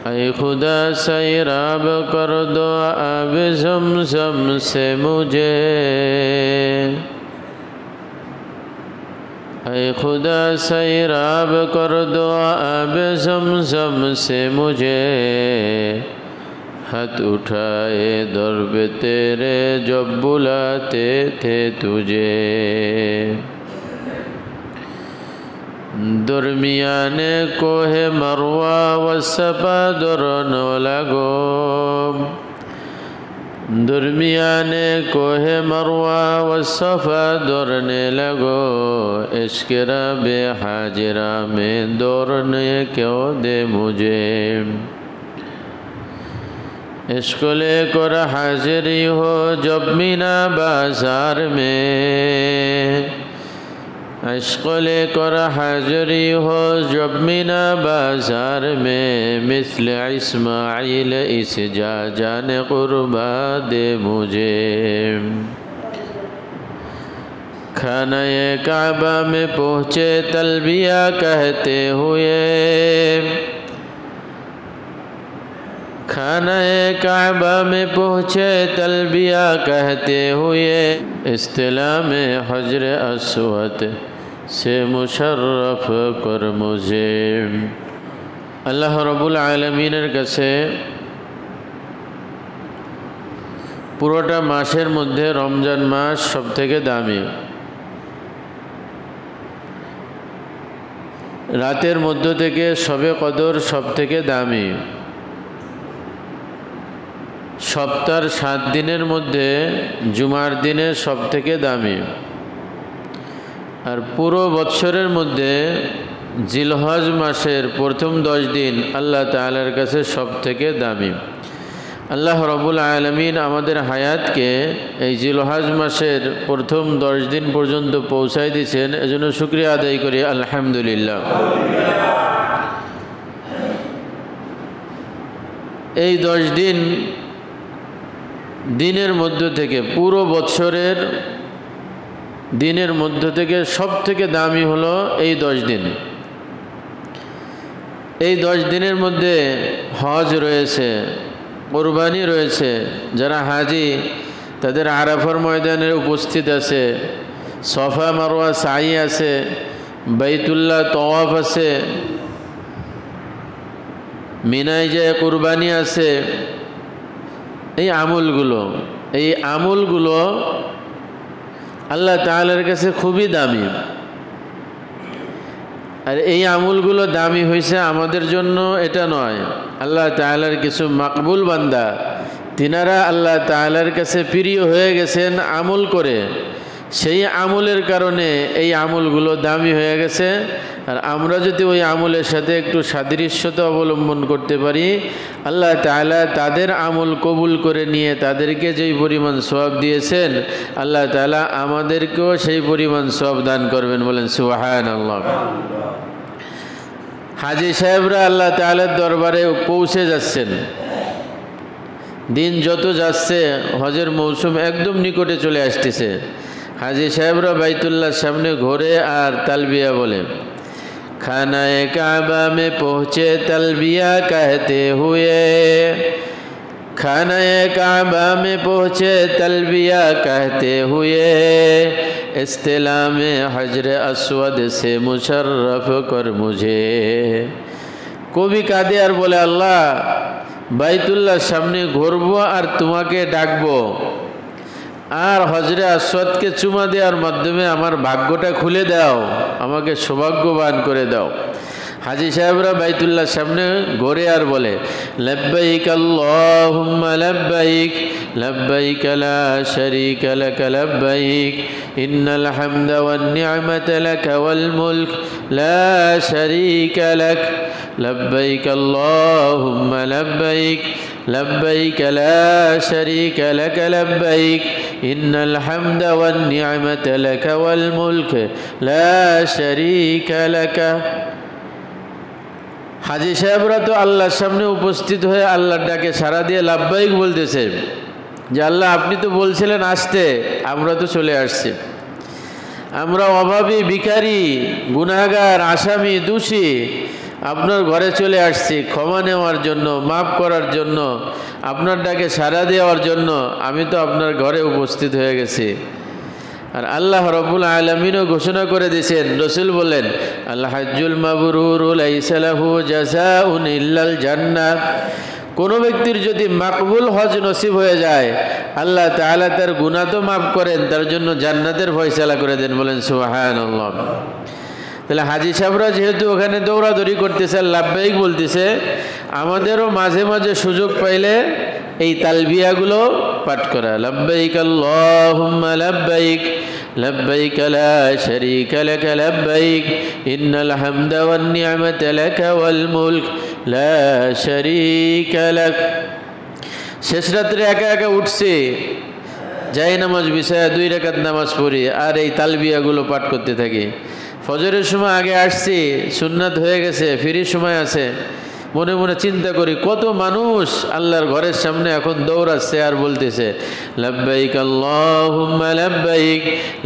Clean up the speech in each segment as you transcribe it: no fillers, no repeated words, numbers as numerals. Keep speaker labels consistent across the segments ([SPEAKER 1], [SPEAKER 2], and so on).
[SPEAKER 1] ऐ खुदा सैराब कर दो आब ज़मज़म से मुझे, ऐ खुदा सैराब कर दो आब ज़मज़म से मुझे, हाथ उठाए दर पे तेरे जब बुलाते थे तुझे। दरमियाने कोहे मरवा व सफा दरनो लगो, दरमियाने कोहे मरवा व सफा दौड़ने लगो, इश्क़ रबे हाजिरा में दौड़ने क्यों दे मुझे। इश्क़ लेकर हाजिरी हो जब मीना बाज़ार में, इश्क़ लेकर हाजिरी हो जब मीना बाज़ार में, मिस्ल इस्माइल इस जा जाने क़ुरबा दे मुझे। खाने काबा में पहुँचे तलबिया कहते हुए, खाने काबा में पहुँचे तलबिया कहते हुए, इस्तिलाम हजर अस्वद से मुशर्रफ कर मुझे। अल्लाह रब्बुल आलमीनेर काছে পুরোটা মাসের মধ্যে রমজান মাস সবথেকে দামি। রাতের মধ্য থেকে শবে কদর সবথেকে দামি। সপ্তাহের 7 দিনের মধ্যে জুমার দিনে সবথেকে দামি। আর পুরো বছরের মধ্যে জিলহজ মাসের প্রথম 10 দিন আল্লাহ তাআলার কাছে সবথেকে দামি। আল্লাহ রব্বুল আলামিন আমাদের হায়াতকে এই জিলহজ মাসের প্রথম 10 দিন পর্যন্ত পৌঁছায় দিয়েছেন, এজন্য শুকরিয়া আদায় করি আলহামদুলিল্লাহ। এই 10 দিন দিনের মধ্য থেকে, পুরো বছরের দিনের মধ্য থেকে সবথেকে দামি হলো এই 10 দিন। এই 10 দিনের মধ্যে হজ রয়েছে, কুরবানি রয়েছে। যারা হাজি তাদের আরাফার ময়দানে উপস্থিত আছে, সফা মারওয়া সাই আছে, বাইতুল্লাহ তওয়াফ আছে, মিনায় যায় কুরবানি আছে। এই আমলগুলো আল্লাহ তাআলার কাছে খুবই দামি। আর এই আমলগুলো দামি হয়েছে আমাদের জন্য এটা নয়, আল্লাহ তাআলার কিছু মাকবুল বান্দা তিনারা আল্লাহ তাআলার কাছে প্রিয় হয়ে গেছেন আমল করে, সেই আমলের কারণে এই আমলগুলো দামি হয়ে গেছে। আর আমরা যদি ওই আমলের সাথে একটু সাদৃশ্যতা অবলম্বন করতে পারি, আল্লাহ তাআলা তাদের আমল কবুল করে নিয়ে তাদেরকে যেই পরিমাণ সওয়াব দিয়েছেন, আল্লাহ তাআলা আমাদেরকেও সেই পরিমাণ সওয়াব দান করবেন। বলেন সুবহানাল্লাহ। হাজী সাহেবরা আল্লাহ তাআলার দরবারে পৌঁছে যাচ্ছেন। দিন যত যাচ্ছে হজের মৌসুম একদম নিকটে চলে আসতেছে। হাজী সাহেবরা বাইতুল্লাহর সামনে ঘোরে আর তালবিয়া বলে। খানায়ে কাবা মে পৌঁছে তালবিয়া कहते हुए, खानाए काबा में पहुँचे तलबिया कहते हुए, इस्तिलाम हजर अस्वद से मुशर्रफ कर मुझे। কবি কাঁদে আর বলে, আল্লাহ বাইতুল্লাহর সামনে ঘুরবো আর তোমাকে ডাকবো, আর হজরে আসওয়াদকে চুমা দেওয়ার মাধ্যমে আমার ভাগ্যটা খুলে দাও, আমাকে সৌভাগ্যবান করে দাও। হাজী সাহেবরা বাইতুল্লাহর সামনে ঘুরে আর বলে, লব্বাইক আল্লাহুম্মা লব্বাইক, লব্বাইক লা শারীকা লাক লব্বাইক, ইন্নাল হামদা ওয়ান নি'মাতা লাক ওয়াল মুলক লা শারীকা লাক, লব্বাইক আল্লাহুম্মা লব্বাইক, লব্বাইক লা শারীকা লাক লব্বাইক, ইন্নাল হামদা ওয়ান নি'মাতা লাক ওয়াল মুলক লা শারীকা লাক। হাজী সাহেবরা তো আল্লাহর সামনে উপস্থিত হয়ে আল্লাহর ডাকে সাড়া দিয়ে লাব্বাইক বলতেছে যে, আল্লাহ আপনি তো বলছিলেন আসতে, আমরা তো চলে আসছি। আমরা অভাবী, ভিখারি, গুনাহগার, আসামি, দোষী, আপনার ঘরে চলে আসছি ক্ষমা নেওয়ার জন্য, মাফ করার জন্য, আপনার ডাকে সাড়া দেওয়ার জন্য। আমি তো আপনার ঘরে উপস্থিত হয়ে গেছি। আর আল্লাহ রাব্বুল আলামিনও ঘোষণা করে দিয়েছেন, রসুল বলেন, আল হাজ্জুল মাবরুরু লাইসা লাহু জাযাউন ইল্লাল জান্নাহ। কোনো ব্যক্তির যদি মাকবুল হজ নসিব হয়ে যায়, আল্লাহ তাআলা তার গুনাহ তো মাফ করেন, তার জন্য জান্নাতের ফয়সালা করে দেন। বলেন সুবহানাল্লাহ। তাহলে হাজী সাহেবরা যেহেতু ওখানে দৌড়াদৌড়ি করতেছে, লাব্বাইক বলতেছে, আমাদেরও মাঝে মাঝে সুযোগ পাইলে এই তালবিয়াগুলো পাঠ করা। লাব্বাইক আল্লাহুম্মা লাব্বাইক, লাব্বাইক লা শারীকা লাক লাব্বাইক, ইন্নাল হামদা ওয়ান নি'মাতা লাকা ওয়াল মুলক লা শারীকা লাক। শেষ রাত্রে একা একা উঠছে, যাই নামাজ বিছায়া 2 রাকাত নামাজ পড়ি আর এই তালবিয়াগুলো পাঠ করতে থাকি। ফজরের সময় আগে আসছি, সুন্নাত হয়ে গেছে, ফ্রি সময় আছে, মনে মনে চিন্তা করি কত মানুষ আল্লাহর ঘরের সামনে এখন দৌড়াচ্ছে আর বলতেছে, লাব্বাইক আল্লাহুম্মা লাব্বাইক,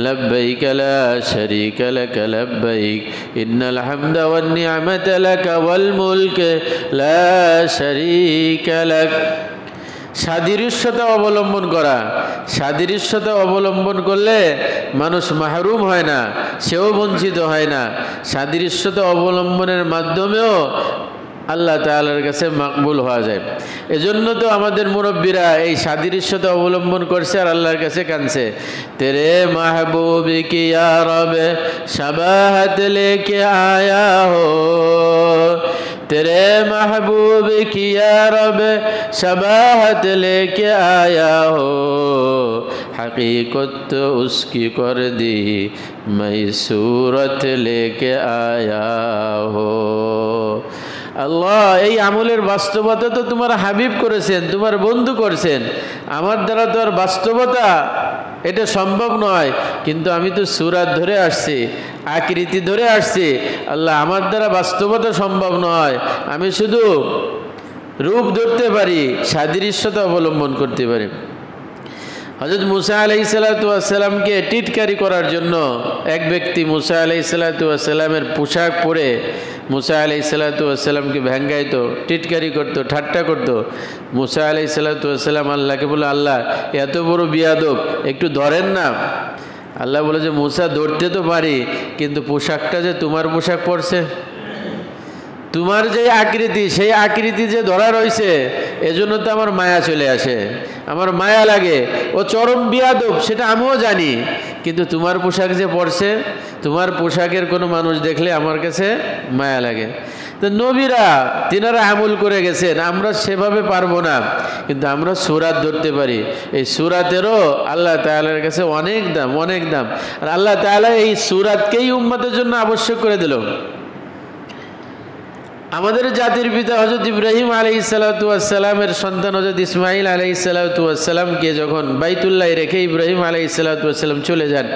[SPEAKER 1] লাব্বাইক লা শারীকা লাক লাব্বাইক, ইন্নাল হামদা ওয়ান নি'মাতা লাকা ওয়াল মুলক লা শারীকা লাক। সাদৃশ্যতা অবলম্বন করা। সাদৃশ্যতা অবলম্বন করলে মানুষ মাহরুম হয় না, সেও বঞ্চিত হয় না। সাদৃশ্যতা অবলম্বনের মাধ্যমেও আল্লাহ তাআলার কাছে মাকবুল হওয়া যায়। এজন্য তো আমাদের মুরব্বীরা এই সাদৃশ্যতা অবলম্বন করছে আর আল্লাহর কাছে কাঁদছে, তেরে মাহবুবি কি ইয়া রব শাবাহাত লেকে আয়া হো, तेरे महबूब की या रब शबाहत लेके आया हो, हकीकत तो उसकी कर दी मैं सूरत लेके आया हो। আল্লাহ, এই আমলের বাস্তবতা তো তোমার হাবিব করেছেন, তোমার বন্ধু করেছেন, আমার দ্বারা তো আর বাস্তবতা এটা সম্ভব নয়, কিন্তু আমি তো সূরাত ধরে আসছি, আকৃতি ধরে আসছি। আল্লাহ, আমার দ্বারা বাস্তবতা সম্ভব নয়, আমি শুধু রূপ ধরতে পারি, সাদৃশ্যতা অবলম্বন করতে পারি। হযরত মুসা আলাইহিস সালাতু ওয়াস সালামকে টিটকারি করার জন্য এক ব্যক্তি মুসা আলাইহিস সালাতু ওয়াস সালামের পোশাক পরে মুসা আলাইহিস সালাতু ওয়াস সালামকে ভেঙ্গাইতো, টিটকারি করতো, ঠাট্টা করতো। মুসা আলাইহিস সালাতু ওয়াস সালাম আল্লাহকে বলে, আল্লাহ এত বড় বিয়াদব, একটু ধরেন না। আল্লাহ বলে যে, মুসা ধরতে তো পারি, কিন্তু পোশাকটা যে তোমার পোশাক পরছে, তোমার যে আকৃতি, সেই আকৃতি যে ধরা রয়েছে, এজন্য তো আমার মায়া চলে আসে, আমার মায়া লাগে। ও চরম বিয়াদব, সেটা আমিও জানি, কিন্তু তোমার পোশাক যে পরছে, তোমার পোশাকের কোনো মানুষ দেখলে আমার কাছে মায়া লাগে। তো নবীরা তিনারা আমল করে গেছেন, আমরা সেভাবে পারবো না, কিন্তু আমরা সূরাত ধরতে পারি। এই সূরাতেরও আল্লাহ তাআলার কাছে অনেক দাম, অনেক দাম। আর আল্লাহ তাআলা এই সূরাতকেই উম্মতের জন্য আবশ্যক করে দিল। আমাদের জাতির পিতা হযরত ইব্রাহিম আলাইহিস সালাতু ওয়াস সালামের সন্তান হযরত ইসমাঈল আলাইহিস সালাতু ওয়াস সালামকে যখন বাইতুল্লাহ রেখে ইব্রাহিম আলাইহিস সালাতু ওয়াস সালাম চলে যান,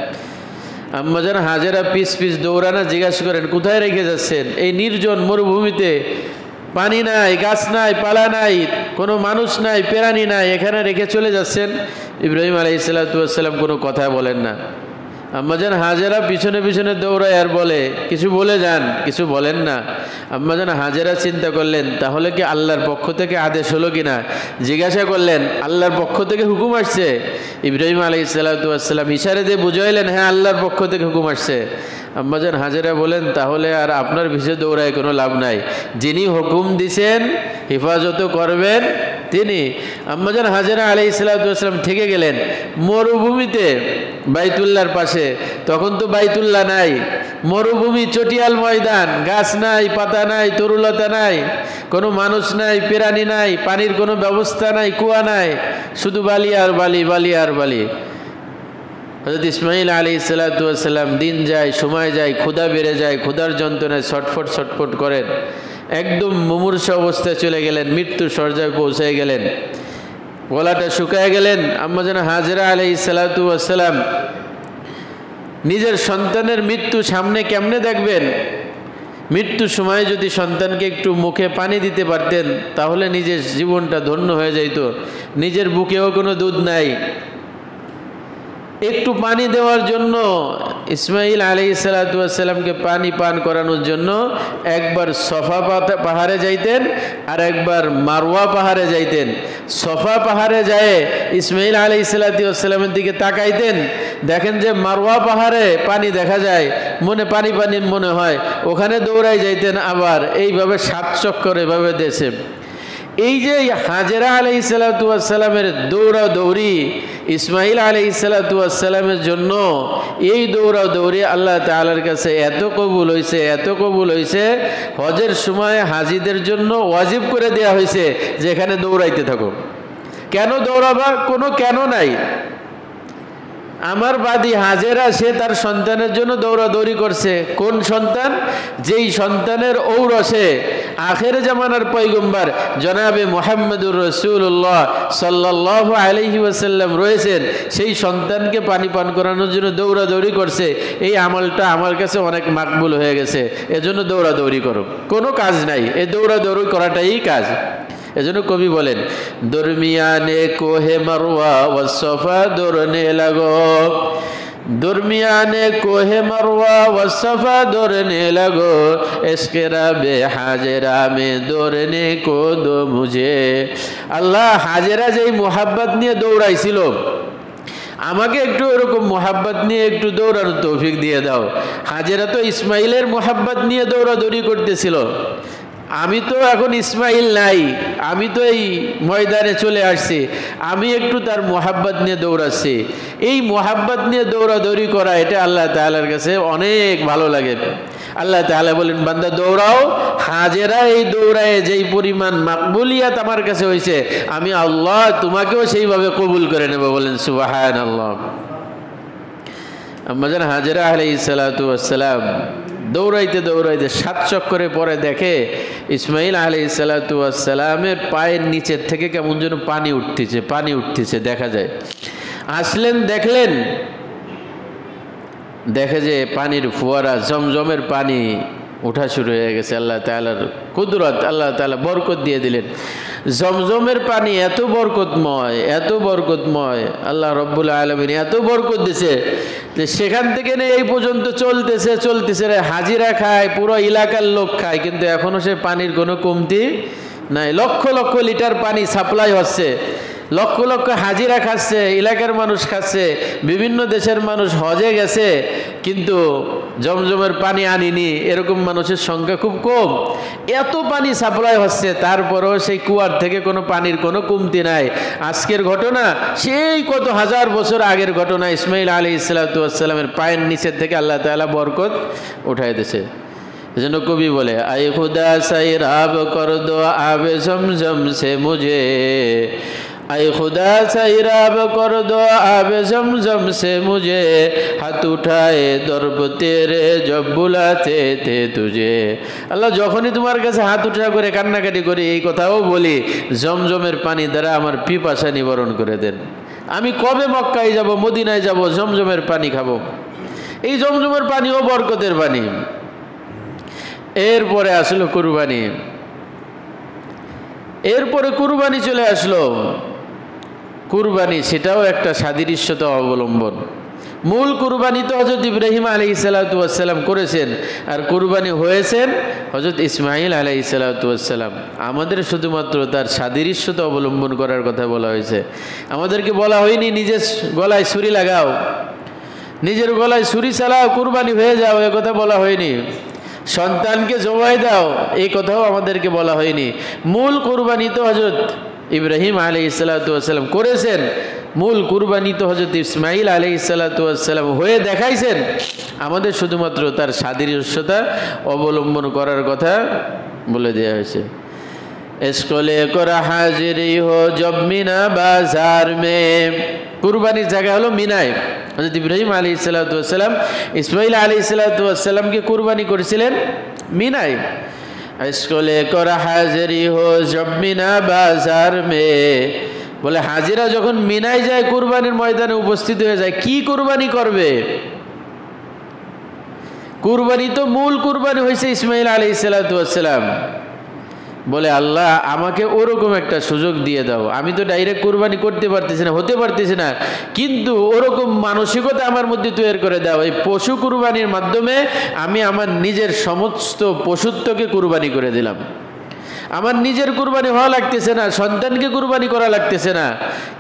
[SPEAKER 1] আম্মা জান হাজেরা পিস পিস দৌড়ানা জিজ্ঞাসা করেন, কোথায় রেখে যাচ্ছেন? এই নির্জন মরুভূমিতে, পানি নাই, গাছ নাই, পালা নাই, কোনো মানুষ নাই, প্রাণী নাই, এখানে রেখে চলে যাচ্ছেন? ইব্রাহিম আলাইহিস সালাতু ওয়াস সালাম কোনো কথা বলেন না। আম্মাজান হাজেরা পিছনে পিছনে দৌড়ায় আর বলে, কিছু বলে যান, কিছু বলেন না। আম্মাজান হাজেরা চিন্তা করলেন, তাহলে কি আল্লাহর পক্ষ থেকে আদেশ হলো কিনা, জিজ্ঞাসা করলেন, আল্লাহর পক্ষ থেকে হুকুম আসছে? ইব্রাহিম আলাইহিস সালাতু ওয়াস সালাম ইশারা দিয়ে বুঝাইলেন, হ্যাঁ আল্লাহর পক্ষ থেকে হুকুম আসছে। আম্মাজান হাজেরা বলেন, তাহলে আর আপনার পিছে দৌড়ায় কোনো লাভ নাই, যিনি হুকুম দিছেন হেফাজত করবেন তিনি। আম্মাজান হাজেরা আলাইহিস সালাতু ওয়াস সালাম থেকে গেলেন মরুভূমিতে, বাইতুল্লাহর পাশে। তখন তো বাইতুল্লাহ নাই, মরুভূমি, চটিয়াল ময়দান, গাছ নাই, পাতা নাই, তরুলতা নাই, কোনো মানুষ নাই, প্রাণী নাই, পানির কোনো ব্যবস্থা নাই, কুয়া নাই, শুধু বালি আর বালি, বালি আর বালি। হযরত ইসমাঈল আলাইহিস সালাতু ওয়াস সালাম দিন যায়, সময় যায়, ক্ষুধা বেড়ে যায়, ক্ষুধার যন্ত্রণায় ছটফট ছটফট করেন, একদম মুমূর্ষু অবস্থায় চলে গেলেন, মৃত্যুর শয্যায় পৌঁছে গেলেন, গলাটা শুকায় গেলেন। আম্মা জান হাজেরা আলাইহিস সালাতু ওয়াস সালাম নিজের সন্তানের মৃত্যু সামনে কেমনে দেখবেন? মৃত্যুর সময় যদি সন্তানকে একটু মুখে পানি দিতে পারতেন, তাহলে নিজের জীবনটা ধন্য হয়ে যাইত। নিজের বুকেও কোনো দুধ নাই, একটু পানি দেওয়ার জন্য ইসমাইল আলাইহিসসালামকে পানি পান করানোর জন্য একবার সফা পাহাড়ে যাইতেন আর একবার মারওয়া পাহাড়ে যাইতেন। সফা পাহাড়ে যায় ইসমাইল আলাইহিসসালামের দিকে তাকাইতেন, দেখেন যে মারওয়া পাহাড়ে পানি দেখা যায়, মনে পানি পানি মনে হয়, ওখানে দৌড়াই যাইতেন। আবার এইভাবে 7 চক্কর এভাবে দেশে। এই যে হাজেরা আলাইহিসসালামের দৌড়াদৌড়ি ইসমাইল আলাইহিসসালামের জন্য, এই দৌড়াদৌড়ি আল্লাহ তাআলার কাছে এত কবুল হয়েছে, এত কবুল হয়েছে, হজের সময় হাজিদের জন্য ওয়াজিব করে দেয়া হয়েছে যে এখানে দৌড়াইতে থাকো। কেন দৌড়াবা? কোনো কেন নাই। আমার বাদী হাজেরা সে তার সন্তানের জন্য দৌড়াদৌড়ি করছে। কোন সন্তান? যেই সন্তানের ঔরসে আখের জামানার পয়গম্বর জনাবে মুহাম্মদুর রাসূলুল্লাহ সাল্লাল্লাহু আলাইহি ওয়াসাল্লাম রয়েছেন, সেই সন্তানকে পানি পান করানোর জন্য দৌড়াদৌড়ি করছে। এই আমলটা আমার কাছে অনেক মাকবুল হয়ে গেছে, এজন্য দৌড়াদৌড়ি করো। কোনো কাজ নাই, এই দৌড়াদৌড়ি করাটাই কাজ। এজন্য কবি বলেন, দরমিয়ানে কোহে মারওয়া ওয়া সফা দৌড়নে লাগো, দরমিয়ানে কোহে মারওয়া ওয়া সফা দৌড়নে লাগো, ইশকে রাবে হাজেরা মে দৌড়নে কো দো মুঝে। আল্লাহ হাজেরা যেই মোহাব্বত নিয়ে দৌড়াইছিল, আমাকে একটু এরকম মোহাব্বত নিয়ে একটু দৌড়ানোর তৌফিক দিয়ে দাও। হাজেরা তো ইসমাইলের মোহাব্বত নিয়ে দৌড়াদৌড়ি করতেছিল, আমি তো এখন ইসমাইল নাই, আমি তো এই ময়দানে চলে আসছি, আমি একটু তার মোহাব্বত নিয়ে দৌড়াচ্ছি। এই মোহাব্বত নিয়ে দৌড়াদৌড়ি করা এটা আল্লাহ তাআলার কাছে অনেক ভালো লাগে। আল্লাহ তাআলা বলেন, বান্দা দৌড়াও। হাজেরা এই দৌড়ায় যেই পরিমাণ মাকবুলিয়াত আমার কাছে হয়েছে, আমি আল্লাহ তোমাকেও সেইভাবে কবুল করে নেব। বলেন সুবহানাল্লাহ। আম্মা জান হাজেরা আলাইহিসসালাম দৌড়াইতে দৌড়াইতে 7 চক্করে পরে দেখে ইসমাইল আলাইহিসসালামের পায়ের নিচের থেকে কেমন যেন পানি উঠতেছে, পানি উঠতেছে দেখা যায়। আসলেন, দেখলেন, দেখে যে পানির ফোয়ারা, জমজমের পানি ওঠা শুরু হয়ে গেছে। আল্লাহ তাআলার কুদরত, আল্লাহ তাআলা বরকত দিয়ে দিলেন। জমজমের পানি এত বরকতময়, এত বরকতময়, আল্লাহ রব্বুল আলামিন এত বরকত দিছে যে সেখান থেকে নিয়ে এই পর্যন্ত চলতেছে চলতেছে। হাজিরা খায়, পুরো এলাকার লোক খায়, কিন্তু এখনো সে পানির কোনো কমতি নাই। লক্ষ লক্ষ লিটার পানি সাপ্লাই হচ্ছে, লক্ষ লক্ষ হাজিরা খাচ্ছে, এলাকার মানুষ খাচ্ছে, বিভিন্ন দেশের মানুষ হজে গেছে কিন্তু জমজমের পানি আনিনি, এরকম মানুষের সংখ্যা খুব কম। এত পানি সাপ্লাই হচ্ছে, তারপরেও সেই কুয়ার থেকে কোনো পানির কোনো কমতি নাই। আজকের ঘটনা সেই কত হাজার বছর আগের ঘটনা। ইসমাইল আলাইহিসসালামের পায়ের নিচের থেকে আল্লাহ তাআলা বরকত উঠাই দিয়েছে। এজন্য কবি বলে, আই খুদা সাইরাব কর দো আবে জমজম সে মুঝে, আই খুদা সাইরাব কর দো আবে জমজম সে মুঝে, হাত উঠায়ে দরব তেরে জব বুলাতে তে তুঝে। আল্লাহ যখনই তোমার কাছে হাত উঠা করে কান্নাকাটি করি, এই কথাও বলি, জমজমের পানি দ্বারা আমার পিপাসা নিবারণ করে দেন। আমি কবে মক্কায় যাব, মদিনায় যাব, জমজমের পানি খাবো। এই জমজমের পানিও বরকতের পানি। এরপরে আসলো কুরবানি, এরপরে কুরবানি চলে আসলো। কুরবানি সেটাও একটা সাদৃশ্যতা অবলম্বন। মূল কুরবানি তো হযরত ইব্রাহিম আলাইহিসসালাম করেছেন, আর কুরবানি হয়েছেন হযরত ইসমাইল আলাইহিসসালাম। আমাদের শুধুমাত্র তার সাদৃশ্যতা অবলম্বন করার কথা বলা হয়েছে। আমাদেরকে বলা হয়নি নিজের গলায় ছুরি লাগাও, নিজের গলায় ছুরি চালাও, কুরবানি হয়ে যাও, এ কথা বলা হয়নি। সন্তানকে জবাই দাও, এই কথাও আমাদেরকে বলা হয়নি। মূল কুরবানি তো হযরত ইব্রাহিম আলাইহিসসালাম করেছেন, মূল কুরবানি তো হযরত ইসমাইল আলাইহিসসালাম হয়ে দেখাইছেন। আমাদের শুধুমাত্র তার সাদৃশ্যতা অবলম্বন করার কথা বলে দেওয়া হয়েছে। ইসকলে করা হাজিরি হো জব মিনা বাজার মে, কুরবানির জায়গা হলো মিনায়। হযরত ইব্রাহিম আলাইহিসসালাম ইসমাইল আলাইহিসসালামকে কুরবানি করেছিলেন মিনায়। ইসকলে করা হাজিরি হো জব মিনা বাজার মে, বলে হাজিরা যখন মিনায় যায়, কুরবানির ময়দানে উপস্থিত হয়ে যায়, কি কুরবানি করবে? কুরবানি তো মূল কুরবানি হয়েছে ইসমাইল আলাইহিসসালাম। বলে আল্লাহ আমাকে ওরকম একটা সুযোগ দিয়ে দাও, আমি তো ডাইরেক্ট কুরবানি করতে পারতেছি না, হতে পারতেছি না, কিন্তু ওরকম মানসিকতা আমার মধ্যে তৈরি করে দাও, এই পশু কুরবানির মাধ্যমে আমি আমার নিজের সমস্ত পশুত্বকে কুরবানি করে দিলাম। আমার নিজের কুরবানি হওয়া লাগতেছে না, সন্তানকে কুরবানি করা লাগতেছে না,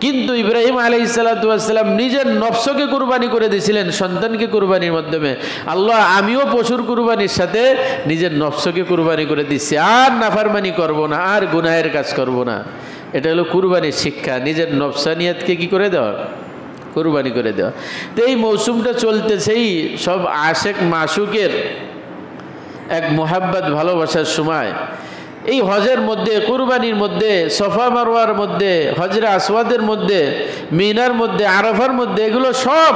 [SPEAKER 1] কিন্তু ইব্রাহিম আলাইহিস সালাতু ওয়াস সালাম নিজের নফসকে কুরবানি করে দিয়েছিলেন সন্তানকে কুরবানির মাধ্যমে। আল্লাহ আমিও পশুর কুরবানির সাথে নিজের নফসকে কুরবানি করে দিচ্ছি, আর নাফরমানি করব না, আর গুনাহের কাজ করব না। এটা হলো কুরবানির শিক্ষা, নিজের নফসানিয়াতকে কি করে দেওয়া, কুরবানি করে দেওয়া। তো এই মৌসুমটা চলতেছেই সব আশেক মাশুকের এক মোহাব্বত ভালোবাসার সময়। এই হজের মধ্যে, কুরবানির মধ্যে, সফা মারওয়ার মধ্যে, হজরে আসওয়াদের মধ্যে, মিনার মধ্যে, আরাফার মধ্যে, এগুলো সব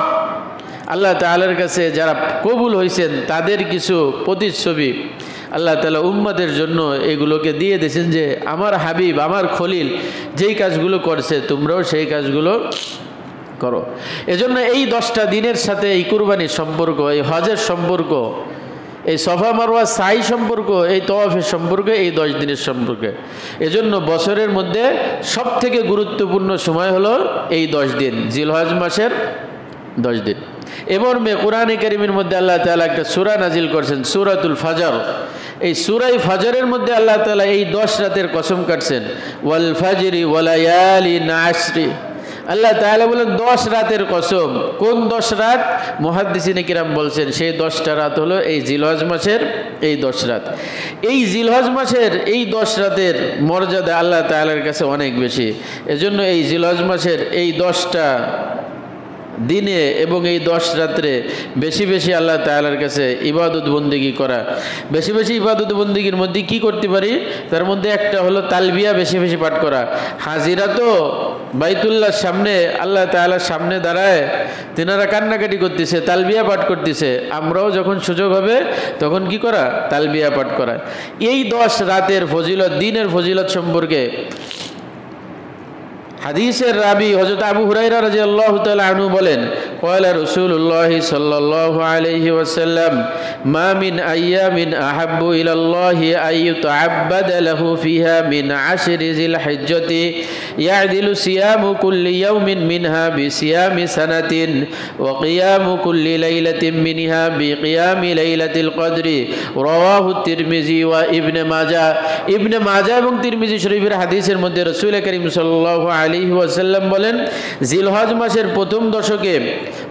[SPEAKER 1] আল্লাহ তাআলার কাছে যারা কবুল হয়েছেন তাদের কিছু প্রতিচ্ছবি আল্লাহ তাআলা উম্মতের জন্য এগুলোকে দিয়ে দিয়েছেন যে আমার হাবিব, আমার খলিল যেই কাজগুলো করছে তোমরাও সেই কাজগুলো করো। এজন্য এই 10টা দিনের সাথে এই কুরবানির সম্পর্ক, এই হজের সম্পর্ক, এই সফা মারওয়া সাই সম্পর্ক, এই তওয়াফের সম্পর্ক, এই 10 দিনের সম্পর্কে। এজন্য বছরের মধ্যে সবথেকে গুরুত্বপূর্ণ সময় হলো এই 10 দিন, জিলহজ মাসের 10 দিন। এবার কোরআনে কারীমের মধ্যে আল্লাহ তাআলা একটা সূরা নাজিল করেছেন, সূরাতুল ফাজর। এই সূরায়ে ফাজরের মধ্যে আল্লাহ তাআলা এই 10 রাতের কসম কাটছেন, ওয়াল ফাজরি ওয়ালায়ালিন আশরি। আল্লাহ তাআলা বলেন 10 রাতের কসম। কোন 10 রাত? মুহাদ্দিসিনে কিরাম বলছেন সেই 10টা রাত হলো এই জিলহজ মাসের এই 10 রাত। এই জিলহজ মাসের এই 10 রাতের মর্যাদা আল্লাহ তাআলার কাছে অনেক বেশি। এজন্য এই জিলহজ মাসের এই 10টা দিনে এবং এই 10 রাত্রে বেশি বেশি আল্লাহ তাআলার কাছে ইবাদত বন্দেগী করা। বেশি বেশি ইবাদত বন্দেগীর মধ্যে কি করতে পারি? তার মধ্যে একটা হলো তালবিয়া বেশি বেশি পাঠ করা। হাজিরা তো বাইতুল্লাহর সামনে, আল্লাহ তাআলার সামনে দাঁড়ায় তিনারা কান্নাকাটি করতেছে, তালবিয়া পাঠ করতেছে। আমরাও যখন সুযোগ হবে তখন কি করা? তালবিয়া পাঠ করা। এই 10 রাতের ফজিলত, দিনের ফজিলত সম্পর্কে হাদিসের রাবি হযরত আবু হুরায়রা রাদিয়াল্লাহু তাআলা আনহু বলেন, ক্বালা রাসূলুল্লাহ সাল্লাল্লাহু আলাইহি ওয়াসাল্লাম, মা মিন আইয়ামিন আহাব্বু ইলাল্লাহি আইয়ুতআব্বাদা লাহু ফিহা মিন আশরি জিলহিজ্জাতি ইয়াদিলু সিয়ামু কুল্লি ইয়াউমিন মিনহা বিসিয়ামি সানাতিন ওয়া কিয়ামু কুল্লি লাইলাতিন মিনহা বিকিয়ামি লাইলাতিল কদরি। রাওয়াহু তিরমিজি ওয়া ইবনে মাজাহ। ইবনে মাজাহ এবং তিরমিজি শরীফের হাদিসের মধ্যে রাসূল করিম সাল্লাল্লাহু আলাইহি ওয়াসাল্লাম বলেন, জিলহজ মাসের প্রথম দশকে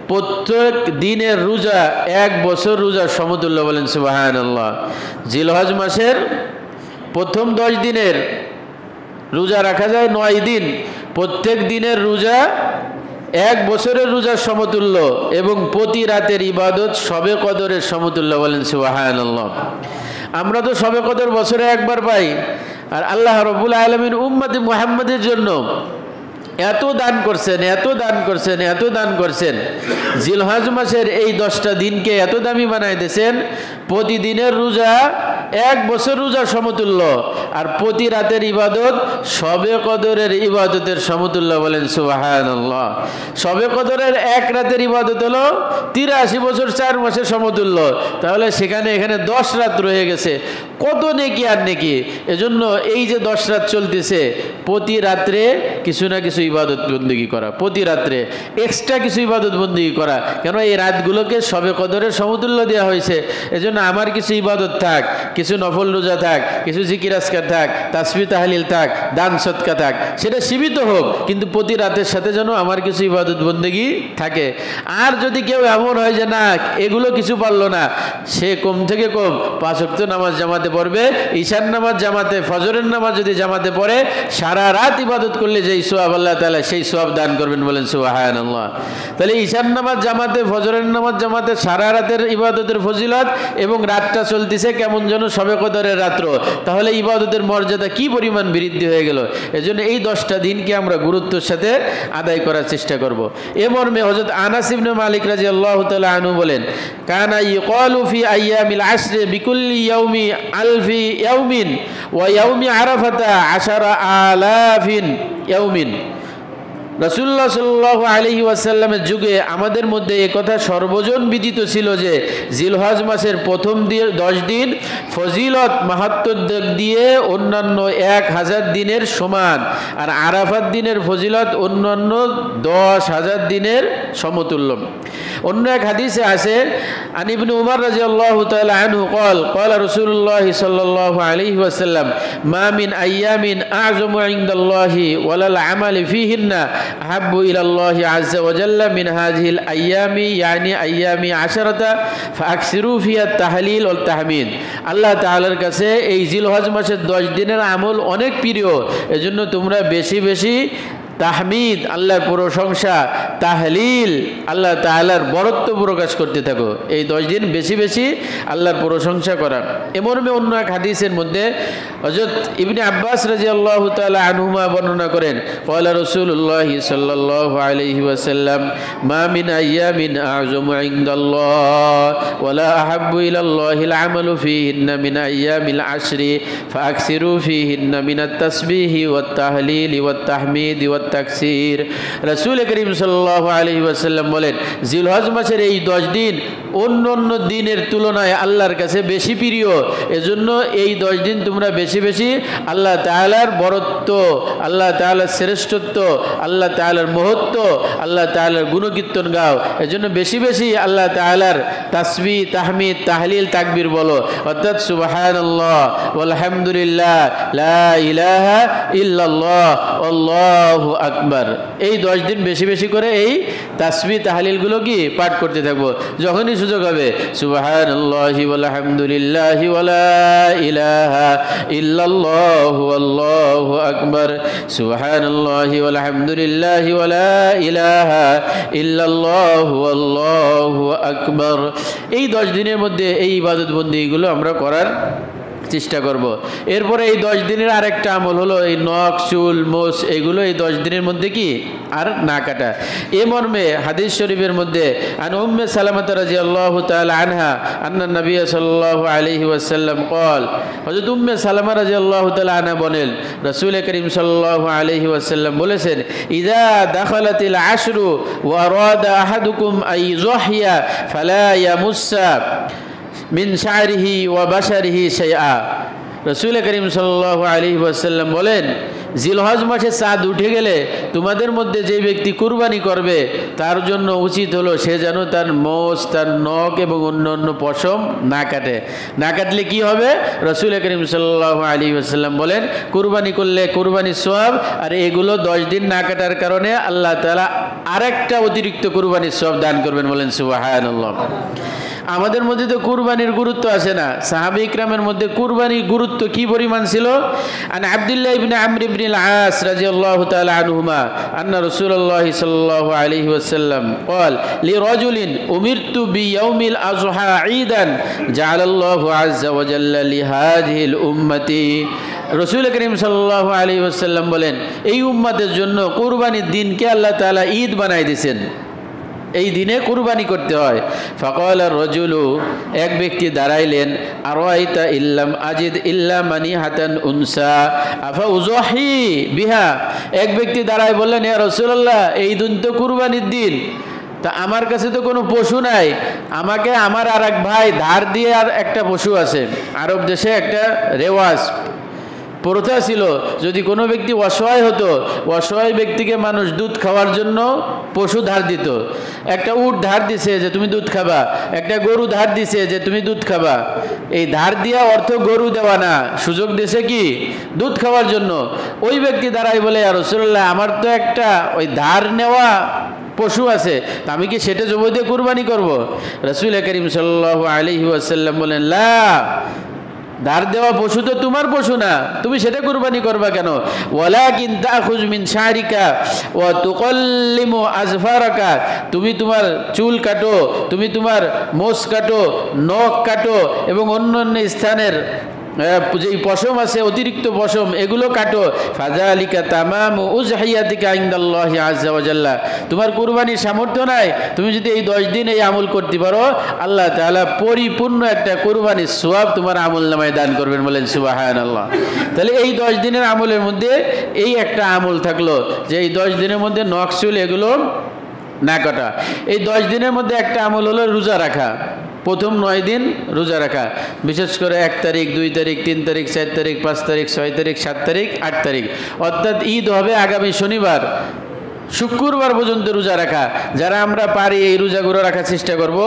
[SPEAKER 1] প্রত্যেক দিনের রোজা 1 বছর রোজার সমতুল্য। বলেন সুবহানাল্লাহ। জিলহজ মাসের প্রথম 10 দিনের রোজা রাখা যায় 9 দিন, প্রত্যেক দিনের রোজা 1 বছরের রোজার সমতুল্য এবং প্রতি রাতের ইবাদত শবে কদরের সমতুল্য। বলেন সুবহানাল্লাহ। আমরা তো শবে কদর বছরে একবার পাই, আর আল্লাহ রাব্বুল আলামিন উম্মতে মুহাম্মাদের জন্য এত দান করছেন, এত দান করছেন, এত দান করছেন। জিলহজ মাসের এই 10টা দিনকে এত দামি বানাই দিয়েছেন, প্রতিদিনের রোজা 1 বছর রোজার সমতুল্য, আর প্রতি রাতের ইবাদত শবে কদরের ইবাদতের সমতুল্য। বলেন সুবহানাল্লাহ। শবে কদরের 1 রাতের ইবাদত হলো 83 বছর 4 মাসের সমতুল্য। তাহলে সেখানে এখানে 10 রাত রয়ে গেছে, কত নেকি আর নেকি। এজন্য এই যে 10 রাত চলতেছে, প্রতি রাত্রে কিছু না কিছু ইবাদত বন্দেগী করা, প্রতি রাত্রে এক্সট্রা কিছু ইবাদত বন্দেগী করা। কেন? এই রাতগুলোকে শবে কদরের সমতুল্য দেওয়া হয়েছে। এজন্য আমার কিছু ইবাদত থাক, কিছু নফল রোজা থাক, কিছু জিকির আজকার থাক, তাসবিহ তাহলিল থাক, দান সদকা থাক, সেটা সীমিত হোক, কিন্তু প্রতি রাতের সাথে যেন আমার কিছু ইবাদত বন্দেগী থাকে। আর যদি কেউ এমন হয় যে না এগুলো কিছু পারলো না, সে কম থেকে কম 5 ওয়াক্ত নামাজ জামাতে পড়বে, ঈশার নামাজ জামাতে, ফজরের নামাজ যদি জামাতে পড়ে, সারা রাত ইবাদত করলে যেই সওয়াব আল্লাহ তাআলা সেই সওয়াব দান করবেন। বলেন সুবহানাল্লাহ। তাহলে ঈশার নামাজ জামাতে, ফজরের নামাজ জামাতে, সারা রাতের ইবাদতের ফজিলত, এবং রাতটা চলতেছে কেমন যেন শবে কদরের রাত্র, তাহলে ইবাদতের মর্যাদা কি পরিমাণ বৃদ্ধি হয়ে গেল। এজন্য এই 10টা দিনকে আমরা গুরুত্বের সাথে আদায় করার চেষ্টা করব। এ মর্মে হযরত আনাস ইবনে মালিক রাদিয়াল্লাহু তাআলা আনহু বলেন, কানা ইয়াকালু ফি আইয়ামিল আশরি বিকুল্লি ইয়াউমি আলফি ইয়াউমিন ওয়া ইয়াউমি আরাফাতা 10,000 ইয়াউমিন। রাসূলুল্লাহ সাল্লাল্লাহু আলাইহি ওয়াসাল্লামের যুগে আমাদের মধ্যে একথা সর্বজন বিদিত ছিল যে জিলহজ মাসের প্রথম 10 দিন ফজিলত মাহাত্ম্য দিয়ে অন্যান্য 1000 দিনের সমান, আর আরাফাত দিনের ফজিলত অন্যান্য 10,000 দিনের সমতুল্য। অন্য এক হাদিসে আছে, আন ইবনে উমর রাদিয়াল্লাহু তাআলা আনহু قال قال رسول الله صلى الله عليه وسلم ما من أيام أعظم عند الله ولا العمل فيهن أحب إلى الله عز وجل من هذه الأيام يعني أيام 10 فأكثروا فيها التهليل والتحميد। আল্লাহ তাআলার কাছে এই জিলহজ মাসের 10 দিনের আমল অনেক প্রিয়, এজন্য তোমরা বেশি বেশি তাহমিদ আল্লাহর প্রশংসা, তাহলিল আল্লাহ তাআলার বরত্ব প্রকাশ করতে থাকো। এই 10 দিন বেশি বেশি আল্লাহর প্রশংসা করা। এমর্মে অন্য এক হাদিসের মধ্যে হযরত ইবনে আব্বাস রাদিয়াল্লাহু তাআলা আনহুমা বর্ণনা করেন, ক্বালা রাসূলুল্লাহ সাল্লাল্লাহু আলাইহি ওয়াসাল্লাম মা মিন আইয়ামিন আ'যামু ইনদাল্লাহ ওয়ালা আহাব্বু ইলাল্লাহিল আমালু ফীহিন্না মিন আইয়ামিল আশরি ফাআকসিরু ফীহিন্না মিনাত তাসবিহি ওয়াত তাহলিলি ওয়াত তাহমিদি ওয়াত তাকসীর। রাসূল করিম সাল্লাল্লাহু আলাইহি ওয়াসাল্লাম বলেন, জিলহজ মাসের এই 10 দিন অন্য দিনের তুলনায় আল্লাহর কাছে বেশি প্রিয়, এজন্য এই 10 দিন তোমরা বেশি বেশি আল্লাহ তাআলার বরত্ব, আল্লাহ তাআলার শ্রেষ্ঠত্ব, আল্লাহ তাআলার মহত্ব, আল্লাহ তাআলার গুণকীর্তন গাও। এজন্য বেশি বেশি আল্লাহ তাআলার তাসবিহ, তাহমিদ, তাহলিল, তাকবীর বলো, অর্থাৎ সুবহানাল্লাহ ওয়ালহামদুলিল্লাহ লা ইলাহা ইল্লাল্লাহ আল্লাহু আকবার। এই 10 দিন বেশি বেশি করে এই তাসবিহ তাহলিলগুলো কি পাঠ করতে থাকবো। যখনই সুযোগ হবে সুবহানাল্লাহি ওয়ালহামদুলিল্লাহি ওয়ালা ইলাহা ইল্লাল্লাহু আল্লাহু আকবার, সুবহানাল্লাহি ওয়ালহামদুলিল্লাহি ওয়ালা ইলাহা ইল্লাল্লাহু আল্লাহু আকবার। এই 10 দিনের মধ্যে এই ইবাদত বন্দেগীগুলো আমরা করার চেষ্টা করব। এরপরে এই 10 দিনের আরেকটা আমল হলো এই নখ, চুল, মোছ এগুলো এই 10 দিনের মধ্যে কি আর না কাটা। এ মর্মে হাদিস শরীফের মধ্যে আন উম্মে সালামা রাদিয়াল্লাহু তাআলা আনহা আন্না নবী সাল্লাল্লাহু আলাইহি ওয়াসাল্লাম قال হযরত উম্মে সালামা রাদিয়াল্লাহু তাআলা আনহা বলেন, রাসূল করিম সাল্লাল্লাহু আলাইহি ওয়াসাল্লাম বলেছেন, ইযা দাখালাতিল আশরু ওয়া আরাদা আহাদুকুম আই যুহিয়া ফালা ইয়ামুসসা মিন শা'রিহি ওয়া বাশারিহি শাইআ। রাসূল করিম সাল্লাল্লাহু আলাইহি ওয়াসাল্লাম বলেন, জিলহজ মাসে চাঁদ উঠে গেলে তোমাদের মধ্যে যে ব্যক্তি কুরবানি করবে তার জন্য উচিত হলো সে যেন তার মোষ, তার নখ এবং অন্যান্য পশম না কাটে। না কাটলে কি হবে? রাসূল করিম সাল্লাল্লাহু আলাইহি ওয়াসাল্লাম বলেন, কুরবানি করলে কুরবানির সওয়াব, আর এগুলো 10 দিন না কাটার কারণে আল্লাহ তাআলা আরেকটা অতিরিক্ত কুরবানির সওয়াব দান করবেন। বলেন সুবহানাল্লাহ। আমাদের মধ্যে তো কুরবানির গুরুত্ব আছে না, সাহাবা ইকরামের মধ্যে কুরবানির গুরুত্ব কি পরিমাণ ছিল। আন আব্দুল্লাহ ইবনে আমর ইবনে আল-আস রাদিয়াল্লাহু তাআলা আনহুমা আন্না রাসূলুল্লাহ সাল্লাল্লাহু আলাইহি ওয়াসাল্লাম قال لرجل أمرت بيوم الأضحى عيدا جعل الله عز وجل لهذه الأمة। রাসূল করিম সাল্লাল্লাহু আলাইহি ওয়াসাল্লাম বলেন, এই উম্মতের জন্য কুরবানির দিনকে আল্লাহ তাআলা ঈদ বানাই দিয়েছেন, এই দিনে কুরবানি করতে হয়। ফাকালা রাজুলু, এক ব্যক্তি দাঁড়াইলেন, আরাইতা ইল্লাম আজিদ ইল্লা মানিহাতান উনসা আফা উযহি বিহা। এক ব্যক্তি দাঁড়ায় বললেন, ইয়া রাসূলুল্লাহ, এই দিন তো কুরবানির দিন, তা আমার কাছে তো কোনো পশু নাই, আমাকে আমার আর এক ভাই ধার দিয়ে আর একটা পশু আছে। আরব দেশে একটা রেওয়াজ প্রথা ছিল, যদি কোনো ব্যক্তি অসহায় হতো, অসহায় ব্যক্তিকে মানুষ দুধ খাওয়ার জন্য পশু ধার দিত। একটা উট ধার দিছে যে তুমি দুধ খাবা, একটা গরু ধার দিছে যে তুমি দুধ খাবা। এই ধার দিয়া অর্থ গরু দেওয়া না, সুযোগ দিছে কি দুধ খাওয়ার জন্য। ওই ব্যক্তি দ্বারাই বলে, ইয়া রাসূলুল্লাহ, আমার তো একটা ওই ধার নেওয়া পশু আছে, তা আমি কি সেটা জবাই দিয়ে কুরবানি করব? রাসূল করিম সাল্লাল্লাহু আলাইহি ওয়াসাল্লাম বলেন, লা, ধার দেওয়া পশু তো তোমার পশু না, তুমি সেটা কুরবানি করবা কেন? ওয়ালাকিন তাখুজ মিন শারিকা ওয়া তুকাল্লিমু আজফারাকা, তুমি তোমার চুল কাটো, তুমি তোমার মোষ কাটো, নখ কাটো এবং অন্যান্য স্থানের যেই পশম আছে অতিরিক্ত পশম এগুলো কাটো। ফাযালিকা তামামু উযহিয়াতিকা ইনদাল্লাহি আযজা ওয়া জাল্লা। তোমার কুরবানির সামর্থ্য নাই, তুমি যদি এই 10 দিন এই আমল করতে পারো, আল্লাহ তাআলা পরিপূর্ণ একটা কুরবানির সওয়াব তোমার আমলনামায় দান করবেন। বলেন সুবহানাল্লাহ। তাহলে এই 10 দিনের আমলের মধ্যে এই একটা আমল থাকলো যে এই 10 দিনের মধ্যে নখ চুল এগুলো না কাটা। এই 10 দিনের মধ্যে একটা আমল হলো রোজা রাখা। প্রথম 9 দিন রোজা রাখা, বিশেষ করে 1 তারিখ, 2 তারিখ, 3 তারিখ, 4 তারিখ, 5 তারিখ, 6 তারিখ, 7 তারিখ, 8 তারিখ, অর্থাৎ ঈদ হবে আগামী শনিবার, শুক্রবার পর্যন্ত রোজা রাখা। যারা আমরা পারি এই রোজাগুলো রাখার চেষ্টা করব।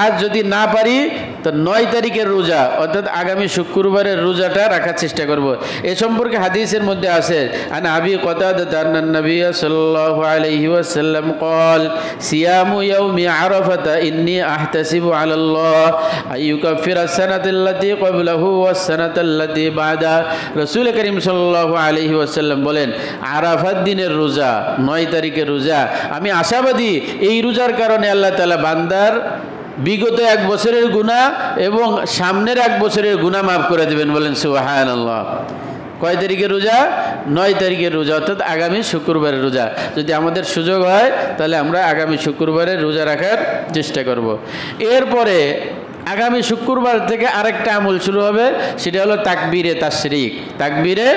[SPEAKER 1] আজ যদি না পারি তো 9 তারিখের রোজা অর্থাৎ আগামী শুক্রবারের রোজাটা রাখার চেষ্টা করব। এ সম্পর্কে হাদিসের মধ্যে আছে, আন আবি কতাদাহ আন্না নবী সাল্লাল্লাহু আলাইহি ওয়াসাল্লাম قال صيام يوم عرفة إني أحتسب على الله أن يكفر السنة التي قبله والسنة التي بعده। রাসূল করিম সাল্লাল্লাহু আলাইহি ওয়াসাল্লাম বলেন, আরাফাত দিনের রোজা, 9 তারিখের রোজা, আমি আশাবাদী এই রোজার কারণে আল্লাহ তাআলা বান্দার বিগত 1 বছরের গুনাহ এবং সামনের 1 বছরের গুনাহ মাফ করে দেবেন। বলেন সুবহানাল্লাহ। কয় তারিখের রোজা? 9 তারিখের রোজা, অর্থাৎ আগামী শুক্রবারের রোজা। যদি আমাদের সুযোগ হয় তাহলে আমরা আগামী শুক্রবারের রোজা রাখার চেষ্টা করব। এরপরে আগামী শুক্রবার থেকে আরেকটা আমল শুরু হবে, সেটা হলো তাকবীরে তাশরিক। তাকবীরে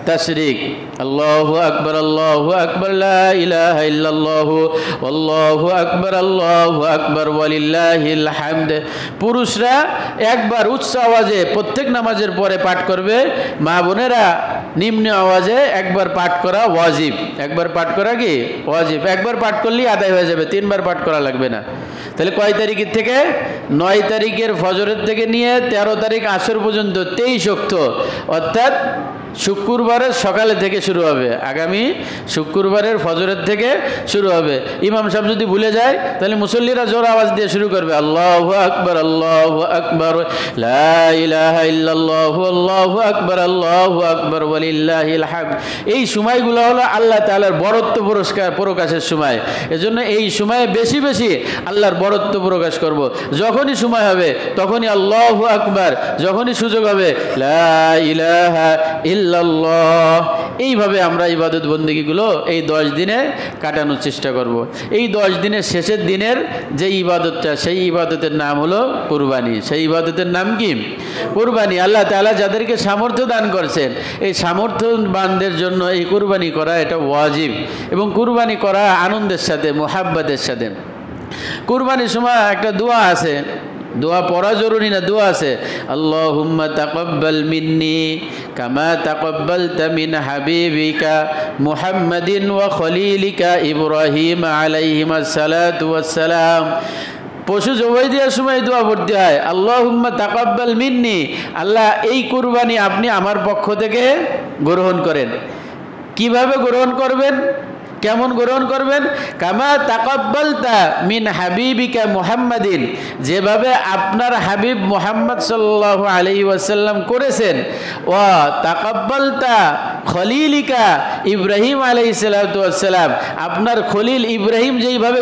[SPEAKER 1] তাশরিক, আল্লাহু আকবার, আল্লাহু আকবার, লা ইলাহা ইল্লাল্লাহু, আল্লাহু আকবার, আল্লাহু আকবার, ওয়ালিল্লাহিল হামদ। পুরুষরা একবার উচ্চ আওয়াজে প্রত্যেক নামাজের পরে পাঠ করবে, মা বোনেরা নিম্ন আওয়াজে একবার পাঠ করা ওয়াজিব। একবার পাঠ করা কি ওয়াজিব, একবার পাঠ করলেই আদায় হয়ে যাবে, 3 বার পাঠ করা লাগবে না। তাহলে কয় তারিখের থেকে? 9 তারিখের ফজরের থেকে নিয়ে 13 তারিখ আসর পর্যন্ত 23 ওয়াক্ত, অর্থাৎ শুক্রবারের সকালে থেকে শুরু হবে। আগামী শুক্রবারের ফজরের থেকে শুরু হবে। ইমাম সাহেব যদি ভুলে যায় তাহলে মুসল্লিরা জোর আওয়াজ দিয়ে শুরু করবে, আল্লাহু আকবার, আল্লাহু আকবার, লা ইলাহা ইল্লাল্লাহু, আল্লাহু আকবার, আল্লাহু আকবার, ওয়ালিল্লাহিল হামদ। এই সময়গুলো হলো আল্লাহ তাআলার বরত্ব প্রকাশের সময়। এজন্য এই সময়ে বেশি বেশি আল্লাহর বরত্ব প্রকাশ করব। যখনই সময় হবে তখনই আল্লাহু আকবার, যখনই সুযোগ হবে লা ইলাহা ইল্লাল্লাহ। এইভাবে আমরা ইবাদত বন্দেগীগুলো এই 10 দিনে কাটানোর চেষ্টা করব। এই 10 দিনের শেষের দিনের যে ইবাদতটা, সেই ইবাদতের নাম হলো কুরবানি। সেই ইবাদতের নাম কি? কুরবানি। আল্লাহ তাআলা যাদেরকে সামর্থ্য দান করছেন, এই সামর্থ্যবানদের জন্য এই কুরবানি করা এটা ওয়াজিব, এবং কুরবানি করা আনন্দের সাথে, মুহাব্বতের সাথে। কুরবানির সময় একটা দোয়া আছে, দোয়া পড়া জরুরি না, দোয়া আছে, আল্লাহুম্মা তাকাব্বাল মিন্নি কামা তাকাব্বালতা মিন হাবিবিকা মুহাম্মাদিন ওয়া খলিলিকা ইব্রাহিম আলাইহিমাস সালাতু ওয়াস সালাম। পশু জবাই দেওয়ার সময় দোয়া পড়তে হয়, আল্লাহুম্মা তাকাব্বাল মিন্নি, আল্লাহ এই কুরবানি আপনি আমার পক্ষ থেকে গ্রহণ করেন। কিভাবে গ্রহণ করবেন? কেমন গ্রহণ করবেন? কামা তাকাব্বালতা মিন হাবিবিকা মুহাম্মাদিন, যেভাবে আপনার হাবিব মুহাম্মদ সাল্লাল্লাহু আলাইহি ওয়াসাল্লাম করেছেন। ওয়া তাকাব্বালতা খলিলিকা ইব্রাহিম আলাইহিস সালাতু ওয়াস সালাম, আপনার খলিল ইব্রাহিম যেইভাবে